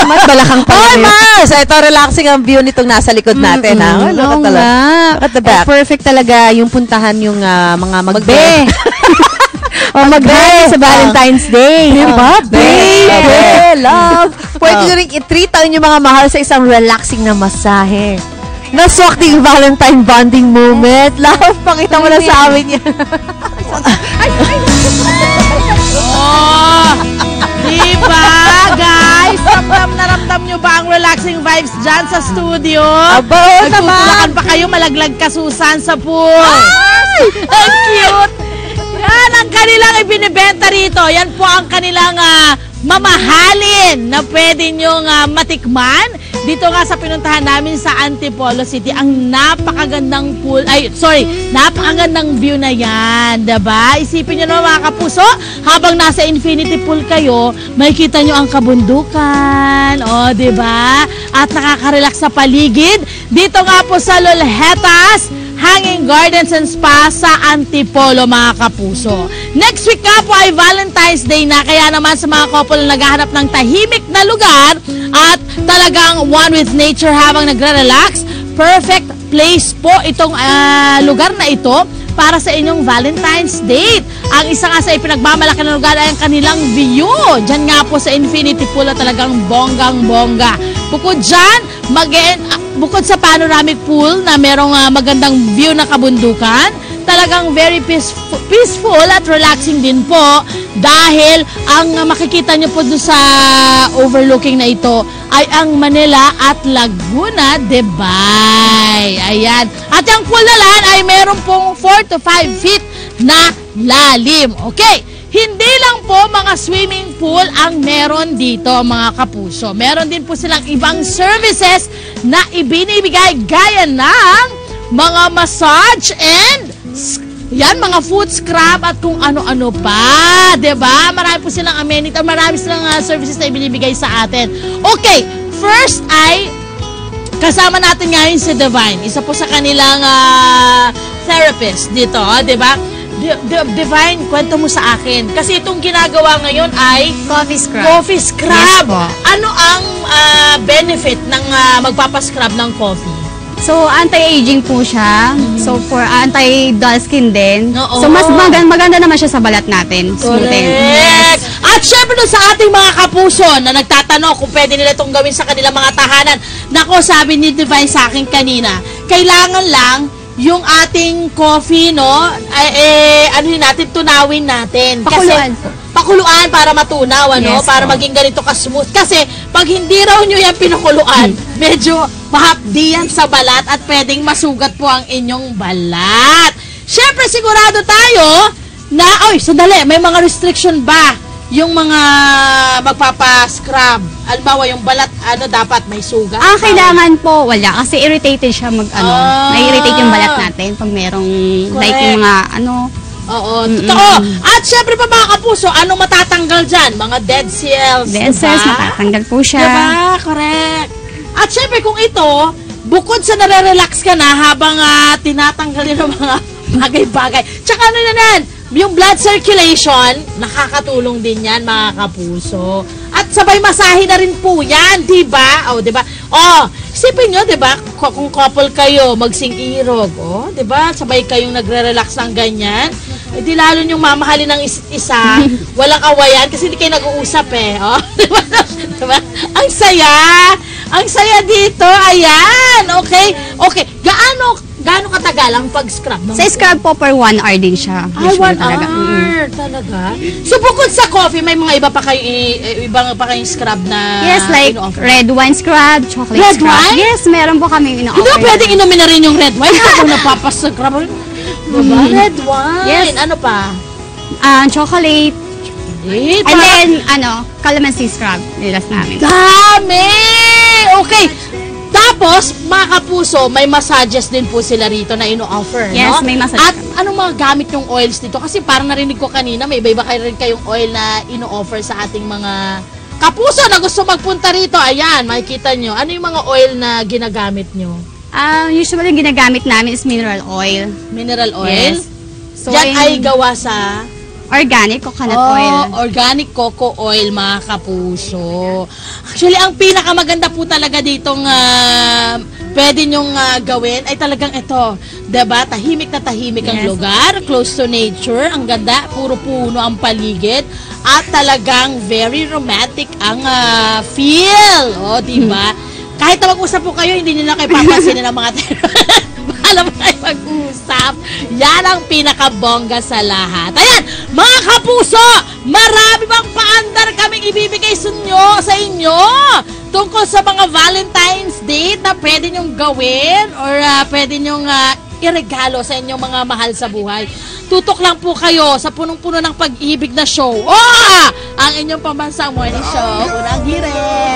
Mas balakang pa. Oh, Mars! Ito, relaxing ang view nitong nasa likod natin. Oo nga. At the back. Perfect talaga yung puntahan yung mga magbe. O magbe sa Valentine's Day. Diba? Babe! Love! Pwede nyo rin i-treatan yung mga mahal sa isang relaxing na masahe. Naswak yung Valentine bonding moment. Love, pakita mo na sa amin yan. Diba, guys? Ramdam na ramdam nyo ba ang relaxing vibes dyan sa studio? Aba, nagtutulakan pa kayo, malaglag kasusan sa pool. Ay! Ang cute! Yan ang kanilang ibinibenta rito. Yan po ang kanilang mamahalin na pwede nyong matikman. Dito nga sa pinuntahan namin sa Antipolo City, ang napakagandang pool, napakagandang view na yan, diba? Isipin nyo naman mga kapuso, habang nasa infinity pool kayo, makikita nyo ang kabundukan, diba? At nakaka-relax sa paligid. Dito nga po sa Lolhetas Hanging Gardens and Spa sa Antipolo, mga kapuso. Next week nga po ay Valentine's Day na, kaya naman sa mga couple na naghahanap ng tahimik na lugar at talagang one with nature habang nagre-relax, perfect place po itong lugar na ito para sa inyong Valentine's date. Ang isa nga sa ipinagmamalaki na lugar ay ang kanilang view. Diyan nga po sa Infinity Pool na talagang bonggang-bongga. Bukod dyan, bukod sa panoramic pool na merong magandang view na kabundukan, talagang very peaceful at relaxing din po dahil ang makikita nyo po doon sa overlooking na ito ay ang Manila at Laguna de Bay. Ayan. At yung pool na lang ay meron pong 4 to 5 feet na lalim. Okay. Hindi lang po mga swimming pool ang meron dito, mga kapuso. Meron din po silang ibang services na ibinibigay gaya ng mga massage and mga food scrub at kung ano-ano pa, 'di ba? Marami po silang amenity, marami silang services na ibinibigay sa atin. Okay, first ay kasama natin ngayon si Divine. Isa po sa kanilang therapist dito, 'di ba? Divine, kwento mo sa akin. Kasi itong ginagawa ngayon ay coffee scrub. Coffee scrub. Yes po. Ano ang benefit ng magpapascrub ng coffee? So, anti-aging po siya. So, for anti-dull skin din. Oo. So, mas maganda naman siya sa balat natin. Smoothen. Correct. At syempre sa ating mga kapuso na nagtatanong kung pwede nila itong gawin sa kanilang mga tahanan. Nako, sabi ni Divine sa akin kanina, kailangan lang yung ating coffee, no, natin, tunawin natin. Pakuluan po. Pakuluan para matunaw, ano? Yes, para po. maging ganito ka-smooth. Kasi, pag hindi raw nyo yan pinakuluan, medyo mahapdi yan sa balat at pwedeng masugat po ang inyong balat. Siyempre, sigurado tayo na, sandali, may mga restriction ba yung mga magpapa-scrub? Halimbawa, yung balat, dapat may sugat? Kailangan po, wala. Kasi irritated siya na-irritate yung balat natin pag merong, like, yung mga, Oo, totoo. At syempre pa mga kapuso, ano matatanggal dyan? Mga dead cells. Dead cells, matatanggal po siya. Diba? Correct. At syempre kung ito, bukod sa nare-relax ka na habang tinatanggal yung mga bagay-bagay. Tsaka yung blood circulation, nakakatulong din yan mga kapuso. At sabay masahe na rin po yan, diba? Diba? Isipin nyo, diba? Kung couple kayo, magsing-irog. Diba? Sabay kayong nagre-relax ng ganyan. Di lalo yung mamahalin ng isa, walang awayan kasi hindi kayo nag-uusap Diba? Diba? Ang saya! Ang saya dito. Ayan. Okay. Gaano katagal ang pag-scrub? Sa scrub po, per 1 hour din siya. 1 hour talaga. So, bukod sa coffee, may mga iba pa kayong scrub na yes, like red wine scrub, chocolate red scrub. Wine? Yes, meron po kami ino-offer. Hindi ba pwedeng inumin na rin yung red wine? Ako napapascrub. Diba? Red wine. Yes. Ano pa? Chocolate. And then, calamansi scrub. Nilas namin. Dami! Okay. Tapos, mga kapuso, may massages din po sila rito na ino-offer, yes, no? may massage. At anong mga gamit yung oils dito? Kasi parang narinig ko kanina, may iba-iba rin kayong oil na ino-offer sa ating mga kapuso na gusto magpunta rito. Ayan, makikita nyo. Ano yung mga oil na ginagamit nyo? Usually, ginagamit namin is mineral oil. Mineral oil? Yes. So, Diyan ay gawa sa organic coconut oil. Organic coco oil, mga kapuso. Actually, ang pinakamaganda po talaga ditong pwede nyong gawin ay talagang ito. Diba? Tahimik na tahimik ang lugar, close to nature, ang ganda, puro puno ang paligid, at talagang very romantic ang feel. O, diba? Kahit na mag-usap po kayo, hindi nila kayo papansinin ng mga alam mo kayo mag-usap. Yan ang pinakabongga sa lahat. Ayan, mga kapuso, marami bang paandar kaming ibibigay sa inyo tungkol sa mga Valentine's Day na pwede nyong gawin or pwede nyong iregalo sa inyong mga mahal sa buhay. Tutok lang po kayo sa punong-puno ng pag-ibig na show. Ang inyong pambansang morning show. Unang hirit.